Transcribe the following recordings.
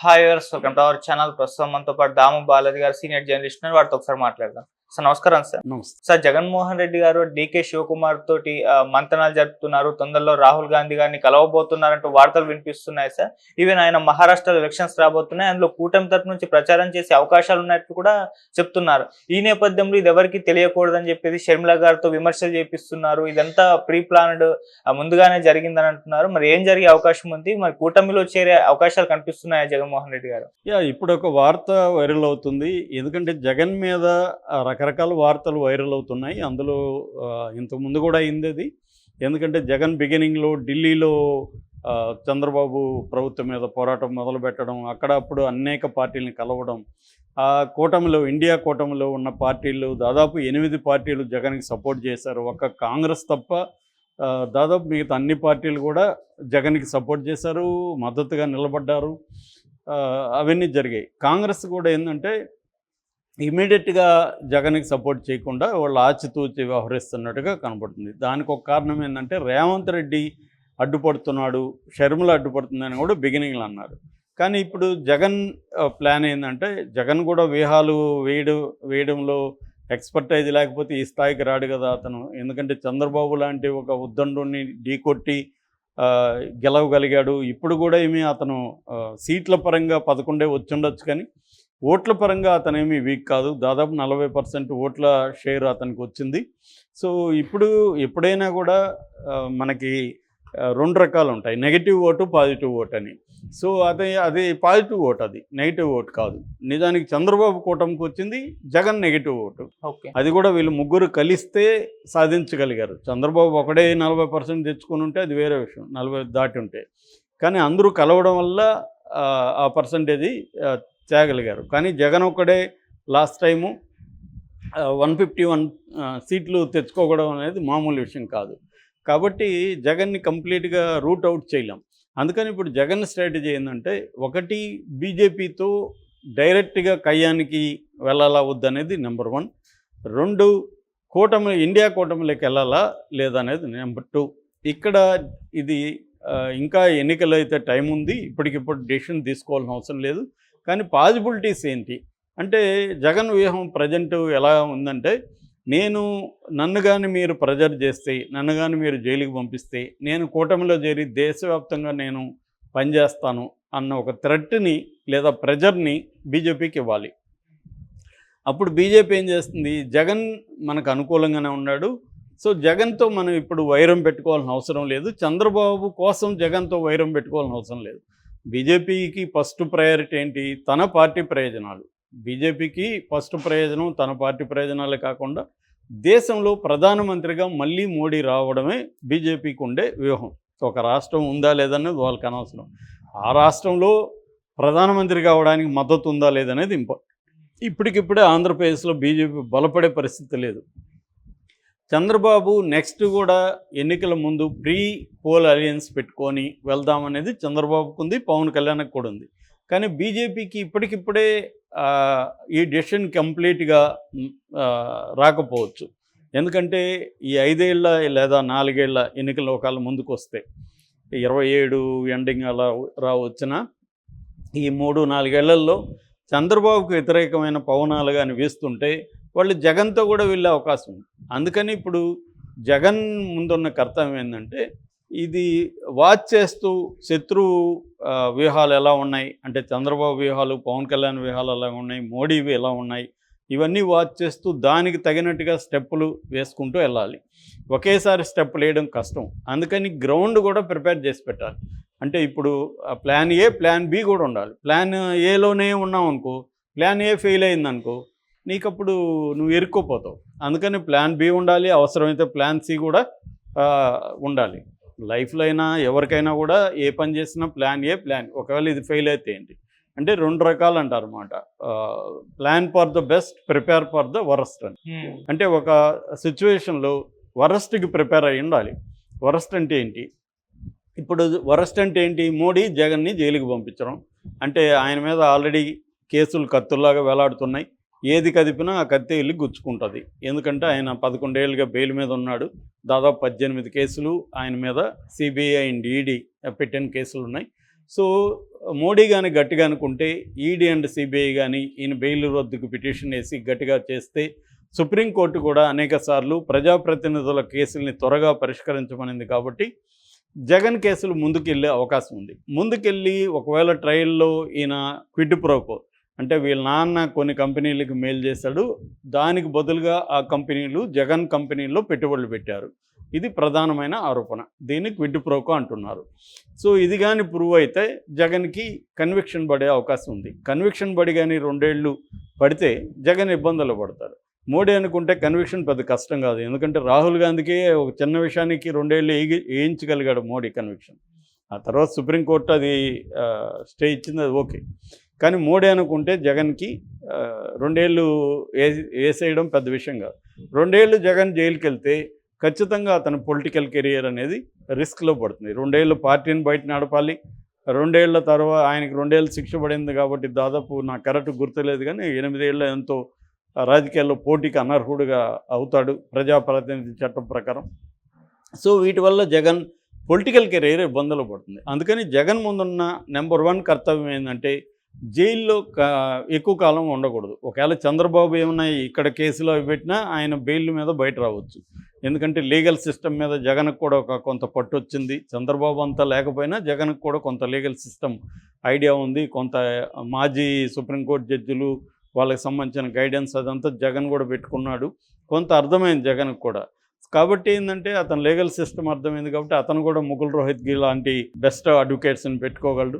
Hi viewers, welcome to our channel. ప్రస్తుతం మనతో పాటు దాము బాలాజీ గారు సీనియర్ జర్నలిస్ట్ ఉన్నారు. వారితో ఒకసారి మాట్లాడదాం. సార్ నమస్కారం సార్. నమస్తే. సార్, జగన్మోహన్ రెడ్డి గారు డీకే శివకుమార్ తోటి మంతనాలు జరుపుతున్నారు. తొందరలో రాహుల్ గాంధీ గారిని కలవబోతున్నారంటూ వార్తలు వినిపిస్తున్నాయి సార్. ఈవెన్ ఆయన మహారాష్ట్రలో ఎలక్షన్స్ రాబోతున్నాయి, అందులో కూటమి తరపు నుంచి ప్రచారం చేసే అవకాశాలు ఉన్నట్టు కూడా చెప్తున్నారు. ఈ నేపథ్యంలో ఇది ఎవరికి తెలియకూడదని చెప్పేసి షర్మిల గారితో విమర్శలు చేపిస్తున్నారు. ఇదంతా ప్రీ ప్లాన్డ్, ముందుగానే జరిగిందని అంటున్నారు. మరి ఏం జరిగే అవకాశం ఉంది? మరి కూటమిలో చేరే అవకాశాలు కనిపిస్తున్నాయా జగన్మోహన్ రెడ్డి గారు? ఇప్పుడు ఒక వార్త వైరల్ అవుతుంది. ఎందుకంటే జగన్ మీద రకరకాల వార్తలు వైరల్ అవుతున్నాయి. అందులో ఇంతకుముందు కూడా అయింది అది. ఎందుకంటే జగన్ బిగినింగ్లో ఢిల్లీలో చంద్రబాబు ప్రభుత్వం మీద పోరాటం మొదలుపెట్టడం, అక్కడ అప్పుడు అనేక పార్టీలను కలవడం, ఆ కూటమిలో ఇండియా కూటమిలో ఉన్న పార్టీలు దాదాపు 8 పార్టీలు జగన్కి సపోర్ట్ చేశారు. ఒక్క కాంగ్రెస్ తప్ప దాదాపు మిగతా అన్ని పార్టీలు కూడా జగన్కి సపోర్ట్ చేశారు, మద్దతుగా నిలబడ్డారు. అవన్నీ జరిగాయి. కాంగ్రెస్ కూడా ఏంటంటే ఇమీడియట్గా జగన్కి సపోర్ట్ చేయకుండా వాళ్ళు ఆచితూచి వ్యవహరిస్తున్నట్టుగా కనపడుతుంది. దానికి ఒక కారణం ఏంటంటే రేవంత్ రెడ్డి అడ్డుపడుతున్నాడు, షర్మిల అడ్డుపడుతుందని కూడా బిగినింగ్లో అన్నారు. కానీ ఇప్పుడు జగన్ ప్లాన్ ఏంటంటే జగన్ కూడా వ్యూహాలు వేయడంలో ఎక్స్పర్టైజ్ లేకపోతే ఈ స్థాయికి రాడు కదా అతను. ఎందుకంటే చంద్రబాబు లాంటి ఒక ఉద్దండుని ఢీకొట్టి గెలవగలిగాడు. ఇప్పుడు కూడా ఏమీ అతను సీట్ల పరంగా 11 వచ్చుండొచ్చు, కానీ ఓట్ల పరంగా అతనేమీ వీక్ కాదు. దాదాపు 40% ఓట్ల షేర్ అతనికి వచ్చింది. సో ఇప్పుడు ఎప్పుడైనా కూడా మనకి 2 రకాలు ఉంటాయి, నెగిటివ్ ఓటు, పాజిటివ్ ఓట్ అని. సో అది పాజిటివ్ ఓట్, అది నెగిటివ్ ఓట్ కాదు. నిజానికి చంద్రబాబు కూటమికి వచ్చింది, జగన్ నెగిటివ్ ఓటు. ఓకే, అది అది కూడా వీళ్ళు ముగ్గురు కలిస్తే సాధించగలిగారు. చంద్రబాబు ఒకడే 40% తెచ్చుకొని ఉంటే అది వేరే విషయం, 40 దాటి ఉంటే. కానీ అందరూ కలవడం వల్ల ఆ పర్సంటేజీ చేయగలిగారు. కానీ జగన్ ఒక్కడే లాస్ట్ టైము 151 సీట్లు తెచ్చుకోవడం అనేది మామూలు విషయం కాదు. కాబట్టి జగన్ని కంప్లీట్గా రూట్ అవుట్ చేయలేం. అందుకని ఇప్పుడు జగన్ స్ట్రాటజీ ఏంటంటే, ఒకటి బీజేపీతో డైరెక్ట్గా కయ్యానికి వెళ్ళాలా వద్దనేది నెంబర్ 1. 2 కూటమి, ఇండియా కూటమిలోకి వెళ్ళాలా లేదనేది నెంబర్ 2. ఇక్కడ ఇది ఇంకా ఎన్నికలు అయితే టైం ఉంది, ఇప్పటికిప్పుడు డెసిషన్ తీసుకోవాల్సిన అవసరం లేదు. కానీ పాజిబిలిటీస్ ఏంటి అంటే, జగన్ వ్యూహం ప్రజెంట్ ఎలా ఉందంటే, నన్ను కానీ మీరు ప్రెజర్ చేస్తే, నన్ను కానీ మీరు జైలుకి పంపిస్తే, నేను కూటమిలో చేరి దేశవ్యాప్తంగా నేను పనిచేస్తాను అన్న ఒక థ్రెట్ని లేదా ప్రెజర్ని బీజేపీకి ఇవ్వాలి. అప్పుడు బీజేపీ ఏం చేస్తుంది, జగన్ మనకు అనుకూలంగానే ఉన్నాడు, సో జగన్తో మనం ఇప్పుడు వైరం పెట్టుకోవాల్సిన అవసరం లేదు, చంద్రబాబు కోసం జగన్తో వైరం పెట్టుకోవాల్సిన అవసరం లేదు. బీజేపీకి ఫస్ట్ ప్రయారిటీ ఏంటి, తన పార్టీ ప్రయోజనాలు. బీజేపీకి ఫస్ట్ ప్రయోజనం తన పార్టీ ప్రయోజనాలే కాకుండా దేశంలో ప్రధానమంత్రిగా మళ్ళీ మోడీ రావడమే బీజేపీకి ఉండే వ్యూహం. ఒక రాష్ట్రం ఉందా లేదనేది వాళ్ళకి అనవసరం, ఆ రాష్ట్రంలో ప్రధానమంత్రి కావడానికి మద్దతు ఉందా లేదనేది ఇంపార్టెంట్. ఇప్పటికిప్పుడే ఆంధ్రప్రదేశ్లో బీజేపీ బలపడే పరిస్థితి లేదు. చంద్రబాబు నెక్స్ట్ కూడా ఎన్నికల ముందు ప్రీ పోల్ అలయన్స్ పెట్టుకొని వెళ్దామనేది చంద్రబాబుకు ఉంది, పవన్ కళ్యాణ్కి కూడా ఉంది. కానీ బీజేపీకి ఇప్పటికిప్పుడే ఈ డెసిషన్ కంప్లీట్గా రాకపోవచ్చు. ఎందుకంటే ఈ 5 ఏళ్ళ లేదా 4 ఏళ్ళ ఎన్నికలు ఒకవేళ ముందుకు వస్తే 27 ఎండింగ్ అలా వచ్చినా ఈ 3-4 ఏళ్లలో చంద్రబాబుకు వ్యతిరేకమైన పవనాలు కానీ వీస్తుంటే వాళ్ళు జగన్తో కూడా వెళ్ళే అవకాశం ఉంది. అందుకని ఇప్పుడు జగన్ ముందున్న కర్తవ్యం ఏంటంటే, ఇది వాచ్ చేస్తూ శత్రువు వ్యూహాలు ఎలా ఉన్నాయి అంటే, చంద్రబాబు వ్యూహాలు, పవన్ కళ్యాణ్ వ్యూహాలు ఎలా ఉన్నాయి, మోడీవి ఎలా ఉన్నాయి, ఇవన్నీ వాచ్ చేస్తూ దానికి తగినట్టుగా స్టెప్పులు వేసుకుంటూ వెళ్ళాలి. ఒకేసారి స్టెప్పులు వేయడం కష్టం. అందుకని గ్రౌండ్ కూడా ప్రిపేర్ చేసి పెట్టాలి. అంటే ఇప్పుడు ప్లాన్ ఏ, ప్లాన్ బి కూడా ఉండాలి. ప్లాన్ ఏలోనే ఉన్నావు అనుకో, ప్లాన్ ఏ ఫెయిల్ అయిందనుకో, నీకప్పుడు నువ్వు ఇరుక్కుపోతావు. అందుకని ప్లాన్ బి ఉండాలి, అవసరమైతే ప్లాన్ సి కూడా ఉండాలి. లైఫ్లో అయినా ఎవరికైనా కూడా ఏ పని చేసినా ప్లాన్ ఏ, ప్లాన్, ఒకవేళ ఇది ఫెయిల్ అయితే ఏంటి అంటే 2 రకాలు అంటారు అన్నమాట. Plan for the best, prepare for the worst అని. అంటే ఒక సిచ్యువేషన్లో వరస్ట్కి ప్రిపేర్ అయ్యి ఉండాలి. వరస్ట్ అంటే ఏంటి, ఇప్పుడు వరస్ట్ అంటే ఏంటి, మోడీ జగన్ని జైలుకి పంపించడం. అంటే ఆయన మీద ఆల్రెడీ కేసులు కత్తుల్లాగా వేలాడుతున్నాయి, ఏది కదిపినా ఆ కత్తి వెళ్ళి గుచ్చుకుంటుంది. ఎందుకంటే ఆయన 11 ఏళ్ళుగా బెయిల్ మీద ఉన్నాడు. దాదాపు 18 కేసులు ఆయన మీద సిబిఐ అండ్ ఈడీ పెట్టిన కేసులు ఉన్నాయి. సో మోడీ కానీ గట్టిగా అనుకుంటే ఈడీ అండ్ సిబిఐ కానీ ఈయన బెయిల్ రద్దుకు పిటిషన్ వేసి గట్టిగా చేస్తే సుప్రీంకోర్టు కూడా అనేక సార్లు ప్రజాప్రతినిధుల కేసుల్ని త్వరగా పరిష్కరించమనింది. కాబట్టి జగన్ కేసులు ముందుకెళ్ళే అవకాశం ఉంది. ముందుకెళ్ళి ఒకవేళ ట్రయల్లో ఈయన క్విడ్ ప్రోకో అంటే వీళ్ళ నాన్న కొన్ని కంపెనీలకు మెయిల్ చేశాడు, దానికి బదులుగా ఆ కంపెనీలు జగన్ కంపెనీల్లో పెట్టుబడులు పెట్టారు. ఇది ప్రధానమైన ఆరోపణ. దీన్ని క్విడ్ ప్రోకో అంటున్నారు. సో ఇది కానీ ప్రూవ్ అయితే జగన్కి కన్విక్షన్ పడే అవకాశం ఉంది. కన్విక్షన్ పడి కానీ 2 ఏళ్ళు పడితే జగన్ ఇబ్బందులు పడతారు. మోడీ అనుకుంటే కన్విక్షన్ పెద్ద కష్టం కాదు. ఎందుకంటే రాహుల్ గాంధీకి ఒక చిన్న విషయానికి 2 ఏళ్ళు వేయించగలిగాడు మోడీ కన్విక్షన్. ఆ తర్వాత సుప్రీంకోర్టు అది స్టే ఇచ్చింది, అది ఓకే. కానీ మోడీ అనుకుంటే జగన్కి 2 ఏళ్ళు వేసేయడం పెద్ద విషయం కాదు. 2 ఏళ్ళు జగన్ జైలుకి వెళ్తే ఖచ్చితంగా అతని పొలిటికల్ కెరియర్ అనేది రిస్క్లో పడుతుంది. 2 ఏళ్ళు పార్టీని బయట నడపాలి. 2 ఏళ్ల తర్వాత ఆయనకి 2 ఏళ్ళు శిక్ష పడింది కాబట్టి దాదాపు నాకు కరెక్ట్ గుర్తులేదు కానీ 8 ఏళ్ళ ఎంతో రాజకీయాల్లో పోటీకి అనర్హుడుగా అవుతాడు ప్రజాప్రతినిధి చట్టం ప్రకారం. సో వీటి వల్ల జగన్ పొలిటికల్ కెరీర్ ఇబ్బందులు పడుతుంది. అందుకని జగన్ ముందున్న నెంబర్ 1 కర్తవ్యం ఏంటంటే జైల్లో ఎక్కువ కాలం ఉండకూడదు. ఒకవేళ చంద్రబాబు ఏమన్నా ఇక్కడ కేసులో పెట్టినా ఆయన బెయిల్ మీద బయట రావచ్చు. ఎందుకంటే లీగల్ సిస్టమ్ మీద జగన్కు కూడా కొంత పట్టు వచ్చింది. చంద్రబాబు అంతా లేకపోయినా జగన్కు కూడా కొంత లీగల్ సిస్టమ్ ఐడియా ఉంది. కొంత మాజీ సుప్రీంకోర్టు జడ్జిలు వాళ్ళకి సంబంధించిన గైడెన్స్ అదంతా జగన్ కూడా పెట్టుకున్నాడు. కొంత అర్థమైంది జగన్కు కూడా. కాబట్టి ఏంటంటే అతను లీగల్ సిస్టమ్ అర్థమైంది కాబట్టి అతను కూడా ముకుల్ రోహిత్గి లాంటి బెస్ట్ అడ్వకేట్స్ని పెట్టుకోగలడు,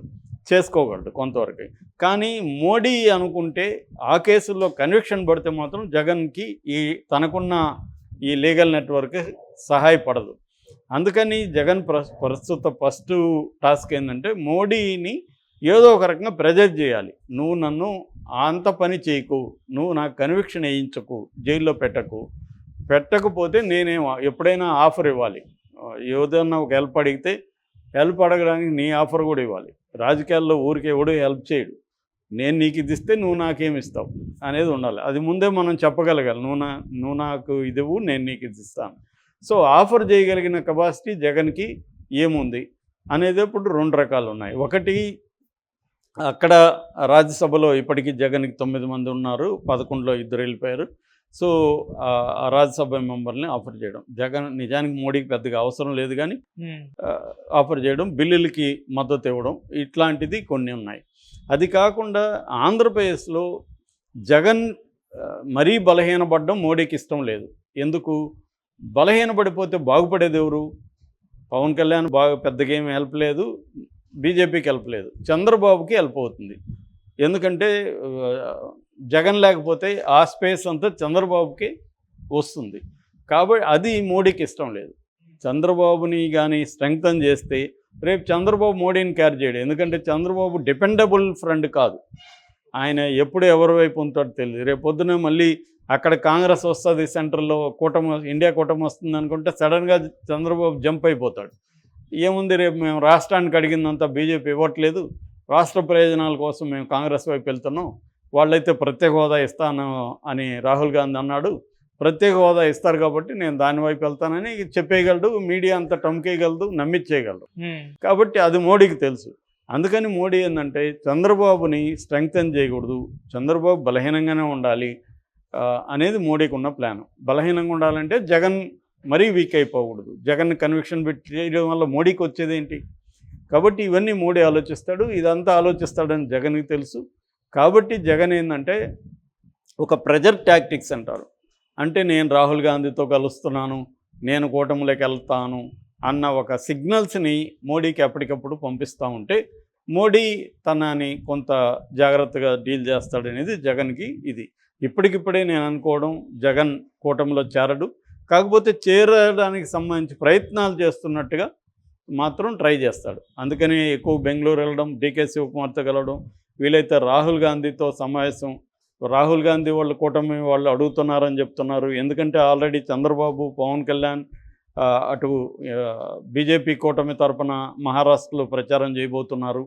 చేసుకోగలడు కొంతవరకు. కానీ మోడీ అనుకుంటే ఆ కేసుల్లో కన్విక్షన్ పడితే మాత్రం జగన్కి తనకున్న ఈ లీగల్ నెట్వర్క్ సహాయపడదు. అందుకని జగన్ ప్రస్తుత ఫస్ట్ టాస్క్ ఏంటంటే మోడీని ఏదో ఒక రకంగా ప్రెజర్ చేయాలి. నువ్వు నన్ను అంత పని చేయకు, నువ్వు నాకు కన్విక్షన్ వేయించకు, జైల్లో పెట్టకపోతే నేనేమో ఎప్పుడైనా ఆఫర్ ఇవ్వాలి. ఏదన్నా ఒక హెల్ప్ అడిగితే హెల్ప్ అడగడానికి నీ ఆఫర్ కూడా ఇవ్వాలి. రాజకీయాల్లో ఊరికే ఎవడు హెల్ప్ చేయడు. నేను నీకు ఇది ఇస్తే నువ్వు నాకేమి ఇస్తావు అనేది ఉండాలి. అది ముందే మనం చెప్పగలగాలి. నువ్వు నాకు ఇది ఇవ్వు, నేను నీకు ఇది ఇస్తాను. సో ఆఫర్ చేయగలిగిన కెపాసిటీ జగన్కి ఏముంది అనేది ఇప్పుడు 2 రకాలు ఉన్నాయి. ఒకటి, అక్కడ రాజ్యసభలో ఇప్పటికీ జగన్కి 9 మంది ఉన్నారు, 11లో 2 వెళ్ళిపోయారు. సో ఆ రాజ్యసభ మెంబర్ని ఆఫర్ చేయడం, జగన్ నిజానికి మోడీకి పెద్దగా అవసరం లేదు కానీ ఆఫర్ చేయడం, బిల్లులకి మద్దతు ఇవ్వడం, ఇట్లాంటిది కొన్ని ఉన్నాయి. అది కాకుండా ఆంధ్రప్రదేశ్లో జగన్ మరీ బలహీనపడడం మోడీకి ఇష్టం లేదు. ఎందుకు? బలహీనపడిపోతే బాగుపడేది ఎవరు? పవన్ కళ్యాణ్ పెద్దగా ఏమి హెల్ప్ లేదు, బీజేపీకి హెల్ప్ లేదు, చంద్రబాబుకి హెల్ప్ అవుతుంది. ఎందుకంటే జగన్ లేకపోతే ఆ స్పేస్ అంతా చంద్రబాబుకి వస్తుంది. కాబట్టి అది మోడీకి ఇష్టం లేదు. చంద్రబాబుని కానీ స్ట్రెంగ్తన్ చేస్తే రేపు చంద్రబాబు మోడీని క్యారీ చేయడు. ఎందుకంటే చంద్రబాబు డిపెండబుల్ ఫ్రెండ్ కాదు. ఆయన ఎప్పుడు ఎవరి వైపు ఉంటాడో తెలియదు. రేపు పొద్దున మళ్ళీ అక్కడ కాంగ్రెస్ వస్తుంది, సెంట్రల్లో ఇండియా కూటమి వస్తుంది అనుకుంటే సడన్గా చంద్రబాబు జంప్ అయిపోతాడు. ఏముంది, రేపు మేము రాష్ట్రానికి అడిగిందంతా బీజేపీ ఇవ్వట్లేదు, రాష్ట్ర ప్రయోజనాల కోసం మేము కాంగ్రెస్ వైపు వెళ్తున్నాం, వాళ్ళైతే ప్రత్యేక హోదా ఇస్తాను అని రాహుల్ గాంధీ అన్నాడు, ప్రత్యేక హోదా ఇస్తారు కాబట్టి నేను దాని వైపు వెళ్తానని చెప్పేయగలడు. మీడియా అంతా టమ్కేయగలదు, నమ్మించేయగలడు. కాబట్టి అది మోడీకి తెలుసు. అందుకని మోడీ ఏంటంటే చంద్రబాబుని స్ట్రెంగ్తన్ చేయకూడదు, చంద్రబాబు బలహీనంగానే ఉండాలి అనేది మోడీకి ఉన్న ప్లాన్. బలహీనంగా ఉండాలంటే జగన్ మరీ వీక్ అయిపోకూడదు. జగన్ కన్విక్షన్ పెట్టి చేయడం వల్ల మోడీకి వచ్చేది ఏంటి? కాబట్టి ఇవన్నీ మోడీ ఆలోచిస్తాడు, ఇదంతా ఆలోచిస్తాడని జగన్కి తెలుసు. కాబట్టి జగన్ ఏంటంటే ఒక ప్రెజర్ టాక్టిక్స్ అంటారు. అంటే నేను రాహుల్ గాంధీతో కలుస్తున్నాను, నేను కూటమిలోకి వెళ్తాను అన్న ఒక సిగ్నల్స్ని మోడీకి ఎప్పటికప్పుడు పంపిస్తూ ఉంటే మోడీ తనని కొంత జాగ్రత్తగా డీల్ చేస్తాడనేది జగన్కి ఇది. ఇప్పటికిప్పుడే నేను అనుకోవడం జగన్ కూటమిలో చేరడు, కాకపోతే చేరడానికి సంబంధించి ప్రయత్నాలు చేస్తున్నట్టుగా మాత్రం ట్రై చేస్తాడు. అందుకని ఎక్కువ బెంగళూరు వెళ్ళడం, డీకే శివకుమార్తో కలవడం, వీలైతే రాహుల్ గాంధీతో సమావేశం. రాహుల్ గాంధీ వాళ్ళు కూటమి వాళ్ళు అడుగుతున్నారని చెప్తున్నారు. ఎందుకంటే ఆల్రెడీ చంద్రబాబు, పవన్ కళ్యాణ్ అటు బీజేపీ కూటమి తరఫున మహారాష్ట్రలో ప్రచారం చేయబోతున్నారు,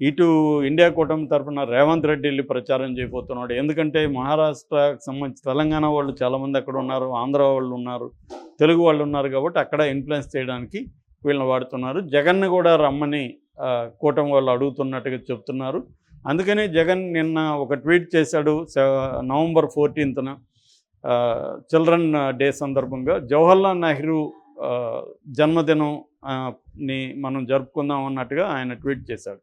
ఇటు ఇండియా కూటమి తరఫున రేవంత్ రెడ్డి వెళ్ళి ప్రచారం చేయబోతున్నాడు. ఎందుకంటే మహారాష్ట్రకు సంబంధించి తెలంగాణ వాళ్ళు చాలామంది అక్కడ ఉన్నారు, ఆంధ్ర వాళ్ళు ఉన్నారు, తెలుగు వాళ్ళు ఉన్నారు. కాబట్టి అక్కడ ఇన్ఫ్లుయెన్స్ చేయడానికి వీళ్ళని వాడుతున్నారు. జగన్ను కూడా రమ్మని కూటమి వాళ్ళు అడుగుతున్నట్టుగా చెప్తున్నారు. అందుకనే జగన్ నిన్న ఒక ట్వీట్ చేశాడు నవంబర్ 14న చిల్డ్రన్ డే సందర్భంగా జవహర్లాల్ నెహ్రూ జన్మదినం ని మనం జరుపుకుందాం అన్నట్టుగా ఆయన ట్వీట్ చేశాడు.